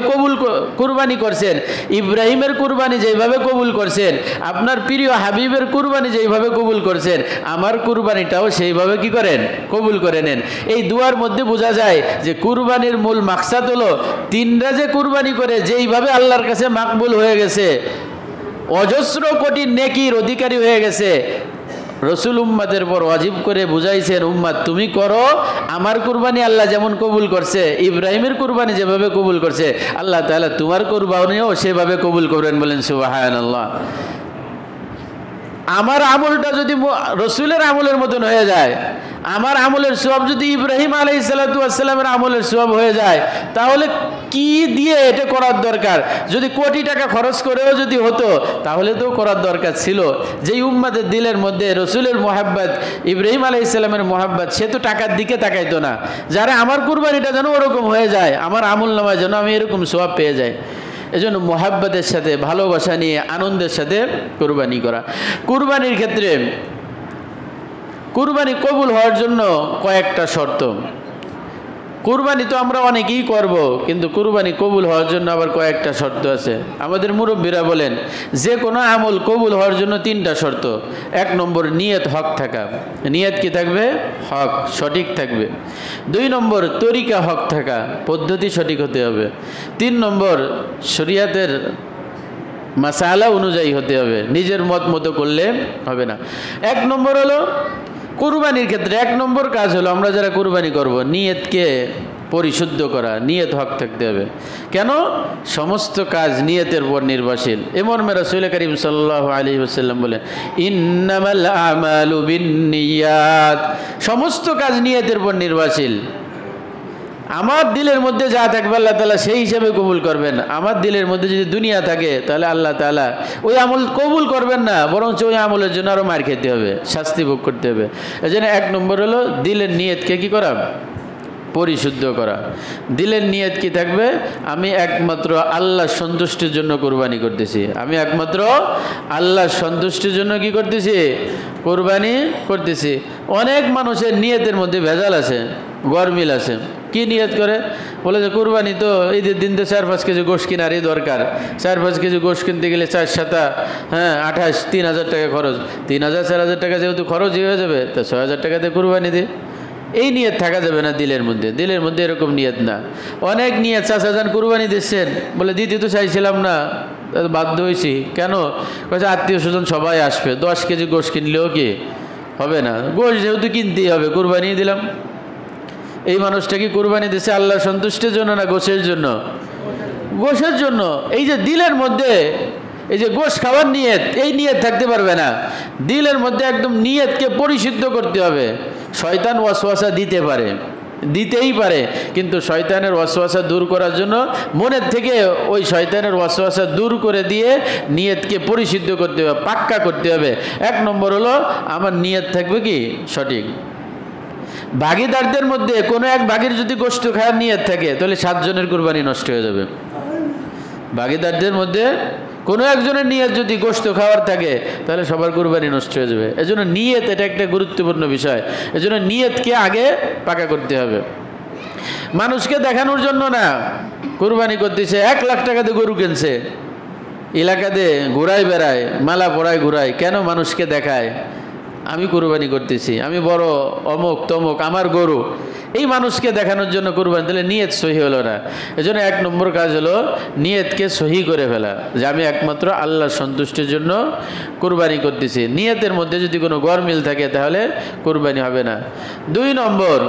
[SPEAKER 1] কুরবানি করছেন, ইব্রাহিমের কুরবানি যেইভাবে কবুল করছেন, আপনার প্রিয় হাবিবের কুরবানি যেইভাবে কবুল করছেন, আমার কুরবানিটাও সেইভাবে কি করেন? কবুল করে নেন। এই দুয়ার মধ্যে বোঝা যায় যে কুরবানির মূল মাকসাদ হলো 3টা যে কুরবানি করে যেইভাবে আল্লাহর কাছে মাকবুল হয়ে গেছে, অজস্র কোটি নেকির অধিকারী হয়ে গেছে, রসুল উম্মাদের পর ওয়াজিব করে বুঝাইছেন, উম্মাদ তুমি করো, আমার কুরবানি আল্লাহ যেমন কবুল করছে, ইব্রাহিমের কুরবানি যেভাবে কবুল করছে, আল্লাহ তাআলা তোমার কুরবানিও সেভাবে কবুল করবেন। বলেন সুবহানাল্লাহ। আমার আমলটা যদি রসুলের আমলের মতন হয়ে যায়, আমার আমলের সওয়াব যদি ইব্রাহিম আলাইহিস সালাতু ওয়াস সালামের আমলের সওয়াব হয়ে যায়, তাহলে কি দিয়ে এটা করার দরকার? যদি কোটি টাকা খরচ করেও যদি হতো তাহলে তো করার দরকার ছিল। যেই উম্মাদের দিলের মধ্যে রসুলের মোহাব্বত, ইব্রাহিম আলাইহিস সালামের মোহাব্বত, সে তো টাকার দিকে তাকাইতো না। যারা আমার কুরবানিটা যেন ওরকম হয়ে যায়, আমার আমল নামায় যেন আমি এরকম সওয়াব পেয়ে যাই। এজন্য মোহাব্বতের সাথে, ভালোবাসা নিয়ে, আনন্দের সাথে কুরবানি করা। কুরবানির ক্ষেত্রে কুরবানি কবুল হওয়ার জন্য কয়েকটা শর্ত। কুরবানি তো আমরা অনেকেই করব, কিন্তু কুরবানি কবুল হওয়ার জন্য আবার কয়েকটা শর্ত আছে। আমাদের মুরব্বীরা বলেন যে কোনো আমল কবুল হওয়ার জন্য 3টা শর্ত। 1 নম্বর নিয়ত হক থাকা, নিয়ত কি থাকবে? হক, সঠিক থাকবে। 2 নম্বর তরিকা হক থাকা, পদ্ধতি সঠিক হতে হবে। 3 নম্বর শরিয়াতের মাসালা অনুযায়ী হতে হবে, নিজের মত মতো করলে হবে না। 1 নম্বর হলো কুরবানির ক্ষেত্রে 1 নম্বর কাজ হলো আমরা যারা কুরবানি করব নিয়তকে পরিশুদ্ধ করা, নিয়ত হক থাকতে হবে। কেন? সমস্ত কাজ নিয়তের উপর নির্ভরশীল। মর্মে রাসূল করিম সাল্লাল্লাহু আলাইহি ওয়াসাল্লাম বলেন ইন্নামাল আমালু বিন্নিয়াত, সমস্ত কাজ নিয়তের উপর নির্ভরশীল। আমার দিলের মধ্যে যা থাকবে আল্লাহ তাআলা সেই হিসাবে কবুল করবেন। আমার দিলের মধ্যে যদি দুনিয়া থাকে তাহলে আল্লাহ তাআলা ওই আমল কবুল করবেন না, বরঞ্চ ওই আমলের জন্য আরও মার খেতে হবে, শাস্তি ভোগ করতে হবে। এই জন্য 1 নম্বর হলো দিলের নিয়তকে কি করা? পরিশুদ্ধ করা। দিলের নিয়ত কি থাকবে? আমি একমাত্র আল্লাহর সন্তুষ্টির জন্য কুরবানি করতেছি, আমি একমাত্র আল্লাহর সন্তুষ্টির জন্য কি করতেছি? কুরবানি করতেছি। অনেক মানুষের নিয়তের মধ্যে ভেজাল আছে, গরমিল আছে। কি নিয়ত করে? বলে যে কুরবানি তো ঈদের দিন তো 4-5 কেজি গোশ কেনারই দরকার, 4-5 কেজি গোশ কিনতে গেলে 4-7 28 3,000 টাকা খরচ, 3,000-4,000 টাকা যেহেতু খরচই হয়ে যাবে, তা 6,000 টাকাতে কুরবানি দিই। এই নিয়ত থাকা যাবে না দিলের মধ্যে। দিলের মধ্যে এরকম নিয়ত না। অনেক নিয়ত, চাচা যান কুরবানি দিচ্ছেন, বলে দিতে তো চাইছিলাম না, বাধ্য হয়েছি। কেন? কাছে আত্মীয় স্বজন সবাই আসবে, 10 কেজি গোশ কিনলেও কি হবে না? গোশ যেহেতু কিনতেই হবে, কুরবানি দিলাম। এই মানুষটা কি কুরবানি দিচ্ছে আল্লাহর সন্তুষ্টির জন্য না গোশের জন্য? গোশের জন্য। এই যে দিলের মধ্যে এই যে গোশ খাওয়ার নিয়ত, এই নিয়ত থাকতে পারবে না। দিলের মধ্যে একদম নিয়তকে পরিশুদ্ধ করতে হবে। শয়তান ওয়াসওয়াসা দিতে পারে, দিতেই পারে, কিন্তু শয়তানের ওয়াসওয়াসা দূর করার জন্য মনের থেকে ওই শয়তানের ওয়াসওয়াসা দূর করে দিয়ে নিয়তকে পরিশুদ্ধ করতে হবে, পাক্কা করতে হবে। 1 নম্বর হলো আমার নিয়ত থাকবে কি? সঠিক। ভাগিদারদের মধ্যে কোনো এক ভাগের যদি গোশত খাওয়ার নিয়ত থাকে তাহলে 7 জনের কুরবানি নষ্ট হয়ে যাবে। ভাগিদারদের মধ্যে কোনো একজনের নিয়ত যদি গোশত খাওয়ার থাকে তাহলে সবার কুরবানি নষ্ট হয়ে যাবে। এজন্য নিয়ত এটা একটা গুরুত্বপূর্ণ বিষয়। এজন্য নিয়তকে আগে পাকা করতে হবে। মানুষকে দেখানোর জন্য না কুরবানি করতেছে, 1 লাখ টাকাতে গরু কিনছে, এলাকাতে ঘুরায় বেড়ায়, মালা পরায় ঘুরায়। কেন? মানুষকে দেখায় আমি কুরবানি করতেছি, আমি বড় অমুক তমুক, আমার গরু। এই মানুষকে দেখানোর জন্য কুরবানি দিলে নিয়ত সহি হলো না। এজন্য 1 নম্বর কাজ হলো নিয়তকে সহি করে ফেলা, যে আমি একমাত্র আল্লাহর সন্তুষ্টির জন্য কুরবানি করতেছি। নিয়তের মধ্যে যদি কোনো গরমিল থাকে তাহলে কুরবানি হবে না। 2 নম্বর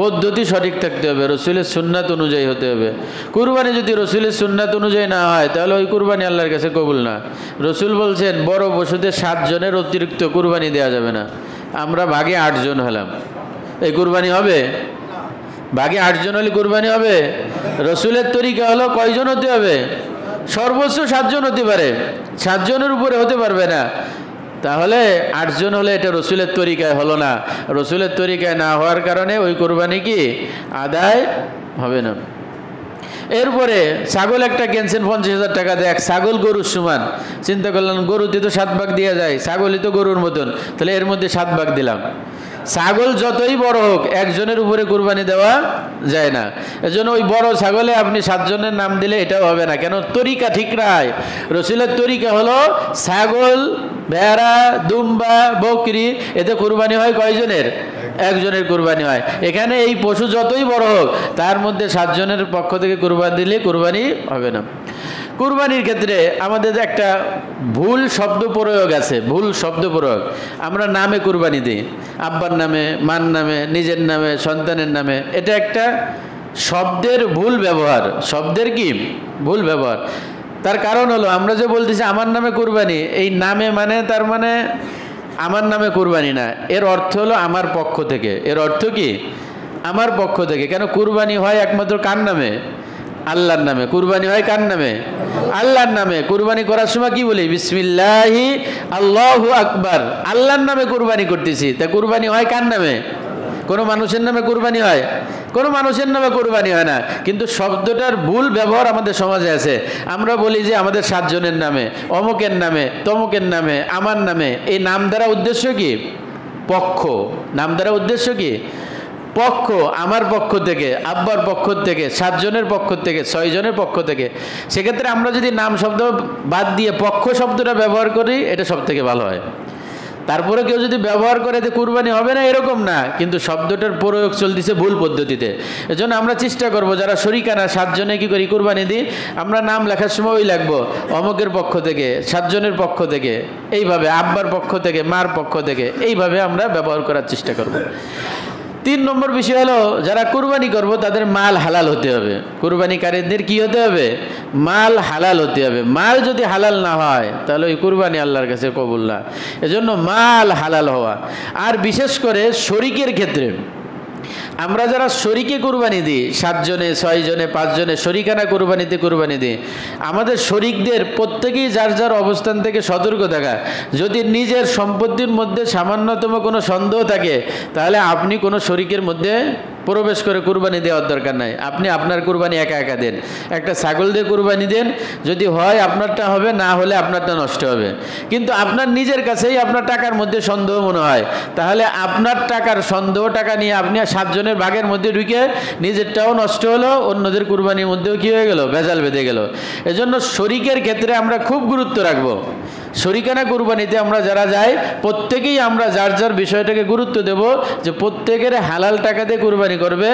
[SPEAKER 1] পদ্ধতি সঠিক থাকতে হবে, রসুলের সুন্নাত অনুযায়ী হতে হবে। কুরবানি যদি রসুলের সুন্নাত অনুযায়ী না হয় তাহলে ওই কুরবানি আল্লাহর কাছে কবুল না। রসুল বলছেন বড় পশুতে 7 জনের অতিরিক্ত কুরবানি দেওয়া যাবে না। আমরা ভাগে 8 জন হলাম, এই কুরবানি হবে? ভাগে 8 জন হলে কুরবানি হবে? রসুলের তরিকা হলো কয়জন হতে হবে? সর্বোচ্চ 7 জন হতে পারে, 7 জনের উপরে হতে পারবে না। তাহলে 8 জন হলে এটা রসুলের তরিকায় হলো না। রসুলের তরিকায় না হওয়ার কারণে ওই কুরবানি কি আদায় হবে না। এরপরে ছাগল একটা কিনছেন 50,000 টাকা দিয়ে, ছাগল গরুর সমান। চিন্তা করলাম গরুতে তো 7 ভাগ দেওয়া যায়, ছাগলই তো গরুর মতন, তাহলে এর মধ্যে 7 ভাগ দিলাম। ছাগল যতই বড় হোক একজনের উপরে কুরবানি দেওয়া যায় না। এজন্য ওই বড় ছাগলে আপনি 7 জনের নাম দিলে এটাও হবে না। কেন? তরিকা ঠিক নাই। রসুলের তরিকা হলো ছাগল, ভেড়া, দুম্বা, বকরি, এতে কুরবানি হয় কয়জনের? 1 জনের কুরবানি হয়। এখানে এই পশু যতই বড় হোক তার মধ্যে 7 জনের পক্ষ থেকে কুরবানি দিলে কুরবানি হবে না। কুরবানির ক্ষেত্রে আমাদের একটা ভুল শব্দ প্রয়োগ আছে, ভুল শব্দ প্রয়োগ। আমরা নামে কুরবানি দিই, আব্বার নামে, মার নামে, নিজের নামে, সন্তানের নামে। এটা একটা শব্দের ভুল ব্যবহার, শব্দের কি ভুল ব্যবহার। তার কারণ হলো আমরা যে বলতেছি আমার নামে কুরবানি, এই নামে মানে তার মানে আমার নামে কুরবানি না, এর অর্থ হলো আমার পক্ষ থেকে। এর অর্থ কি? আমার পক্ষ থেকে। কেন? কুরবানি হয় একমাত্র কার নামে? আল্লাহর নামে। কুরবানি হয় কার নামে? আল্লাহর নামে। কুরবানি করার সময় কি বলি? বিসমিল্লাহি আল্লাহু আকবার, আল্লাহর নামে কুরবানি করতেছি। তা কুরবানি হয় কার নামে? কোনো মানুষের নামে কুরবানি হয়? কোনো মানুষের নামে কুরবানি হয় না। কিন্তু শব্দটার ভুল ব্যবহার আমাদের সমাজে আছে। আমরা বলি যে আমাদের 7 জনের নামে, অমুকের নামে, তমুকের নামে, আমার নামে। এই নাম দ্বারা উদ্দেশ্য কি? পক্ষ। নাম দ্বারা উদ্দেশ্য কি? পক্ষ, আমার পক্ষ থেকে, আব্বার পক্ষ থেকে, 7 জনের পক্ষ থেকে, 6 জনের পক্ষ থেকে, সেক্ষেত্রে আমরা যদি নাম শব্দ বাদ দিয়ে পক্ষ শব্দটা ব্যবহার করি, এটা সব থেকে ভালো হয়। তারপরে কেউ যদি ব্যবহার করে যে কুরবানি হবে না, এরকম না, কিন্তু শব্দটার প্রয়োগ চলতেছে ভুল পদ্ধতিতে। এজন্য আমরা চেষ্টা করব যারা শরিকানা 7 জনে কি করি কুরবানি দিই, আমরা নাম লেখার সময় ওই লাগবো অমুকের পক্ষ থেকে, 7 জনের পক্ষ থেকে, এইভাবে আব্বার পক্ষ থেকে, মার পক্ষ থেকে, এইভাবে আমরা ব্যবহার করার চেষ্টা করব। 3 নম্বর বিষয় হলো যারা কুরবানি করব তাদের মাল হালাল হতে হবে। কুরবানিকারীদের কি হতে হবে? মাল হালাল হতে হবে। মাল যদি হালাল না হয় তাহলে ওই কুরবানি আল্লাহর কাছে কবুল না। এজন্য মাল হালাল হওয়া। আর বিশেষ করে শরিকের ক্ষেত্রে আমরা যারা শরিকে কুরবানি দিই, 7 জনে, 6 জনে, 5 জনে শরিকানা কুরবানিতে কুরবানি দিই, আমাদের শরিকদের প্রত্যেকেই যার যার অবস্থান থেকে সতর্ক থাকা। যদি নিজের সম্পত্তির মধ্যে সামান্যতম কোনো সন্দেহ থাকে, তাহলে আপনি কোনো শরিকের মধ্যে প্রবেশ করে কুরবানি দেওয়ার দরকার নাই। আপনি আপনার কুরবানি একা একা দেন। একটা ছাগল দিয়ে কুরবানি দেন, যদি হয় আপনারটা হবে, না হলে আপনারটা নষ্ট হবে। কিন্তু আপনার নিজের কাছেই আপনার টাকার মধ্যে সন্দেহ মনে হয়, তাহলে আপনার টাকার সন্দেহ টাকা নিয়ে আপনি 7 জনের ভাগের মধ্যে ঢুকে নিজেরটাও নষ্ট হলো, অন্যদের কুরবানির মধ্যেও কি হয়ে গেল? ভেজাল বেঁধে গেল। এজন্য শরিকের ক্ষেত্রে আমরা খুব গুরুত্ব রাখবো। শরিকানা কুরবানিতে আমরা যারা যাই, প্রত্যেকেই আমরা যার যার বিষয়টাকে গুরুত্ব দেব যে প্রত্যেকের হালাল টাকা দিয়ে কুরবানি করবে।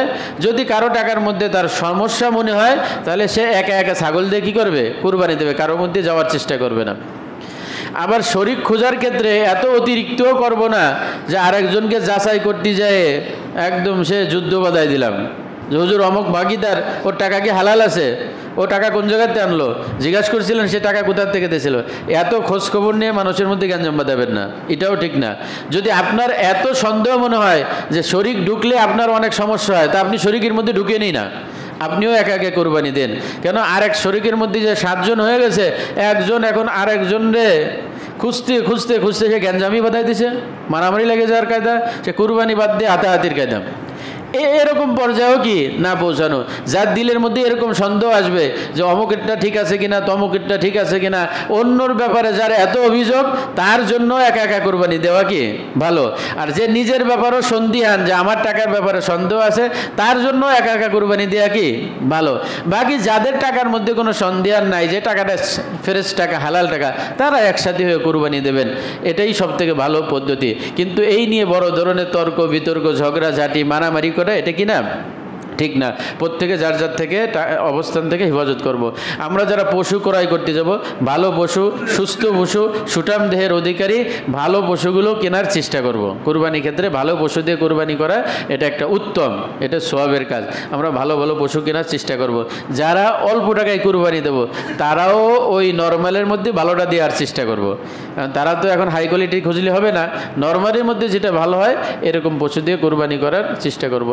[SPEAKER 1] যদি কারো টাকার মধ্যে তার সমস্যা মনে হয়, তাহলে সে একা একা ছাগল দিয়ে কী করবে? কুরবানি দেবে, কারোর মধ্যে যাওয়ার চেষ্টা করবে না। আবার শরিক খোঁজার ক্ষেত্রে এত অতিরিক্তও করব না যে আরেকজনকে যাচাই করতে যায় একদম সে যুদ্ধ বাধাই দিলাম যে হুজুর অমুক ভাগিদার, ওর টাকা কি হালাল আছে, ও টাকা কোন জায়গাতে আনলো, জিজ্ঞাসা করছিলেন সে টাকা কোথার থেকে দিয়েছিল। এত খোঁজখবর নিয়ে মানুষের মধ্যে গ্যাঞ্জাম বাঁধাবেন না, এটাও ঠিক না। যদি আপনার এত সন্দেহ মনে হয় যে শরিক ঢুকলে আপনার অনেক সমস্যা হয়, তা আপনি শরিকের মধ্যে ঢুকে নিন না, আপনিও একা একা কোরবানি দেন। কেন আরেক শরিকের মধ্যে যে 7 জন হয়ে গেছে, একজন এখন আরেকজন রে খুঁজতে খুঁজতে খুঁজতে সে গ্যাঞ্জামি বাঁধাই দিছে, মারামারি লেগে যাওয়ার কায়দা, সে কুরবানি বাদ দিয়ে হাতাহাতির কায়দা। এরকম পর্যায়েও কি না পৌঁছানো। যার দিলের মধ্যে এরকম সন্দেহ আসবে যে অমুকেরটা ঠিক আছে কিনা, তমুকেরটা ঠিক আছে কিনা, অন্যর ব্যাপারে যার এত অভিযোগ, তার জন্য একা একা কোরবানি দেওয়া কি ভালো। আর যে নিজের ব্যাপারেও সন্দিহান যে আমার টাকার ব্যাপারে সন্দেহ আছে, তার জন্য একা একা কোরবানি দেওয়া কি ভালো। বাকি যাদের টাকার মধ্যে কোনো সন্দেহান নাই, যে টাকাটা ফ্রেশ টাকা, হালাল টাকা, তারা একসাথে হয়ে কোরবানি দেবেন, এটাই সব থেকে ভালো পদ্ধতি। কিন্তু এই নিয়ে বড় ধরনের তর্ক বিতর্ক, ঝগড়াঝাটি, মারামারি করে, এটা কি না? ঠিক না। প্রত্যেকে যার যার থেকে অবস্থান থেকে হেফাজত করব। আমরা যারা পশু ক্রয় করতে যাব, ভালো পশু, সুস্থ পশু, সুঠাম দেহের অধিকারী ভালো পশুগুলো কেনার চেষ্টা করব। কুরবানির ক্ষেত্রে ভালো পশু দিয়ে কুরবানি করা এটা একটা উত্তম, এটা সওয়াবের কাজ। আমরা ভালো ভালো পশু কেনার চেষ্টা করব। যারা অল্প টাকায় কুরবানি দেব, তারাও ওই নর্মালের মধ্যে ভালোটা দেওয়ার চেষ্টা করব। কারণ তারা তো এখন হাই কোয়ালিটি খুঁজলে হবে না, নর্মালের মধ্যে যেটা ভালো হয় এরকম পশু দিয়ে কুরবানি করার চেষ্টা করব।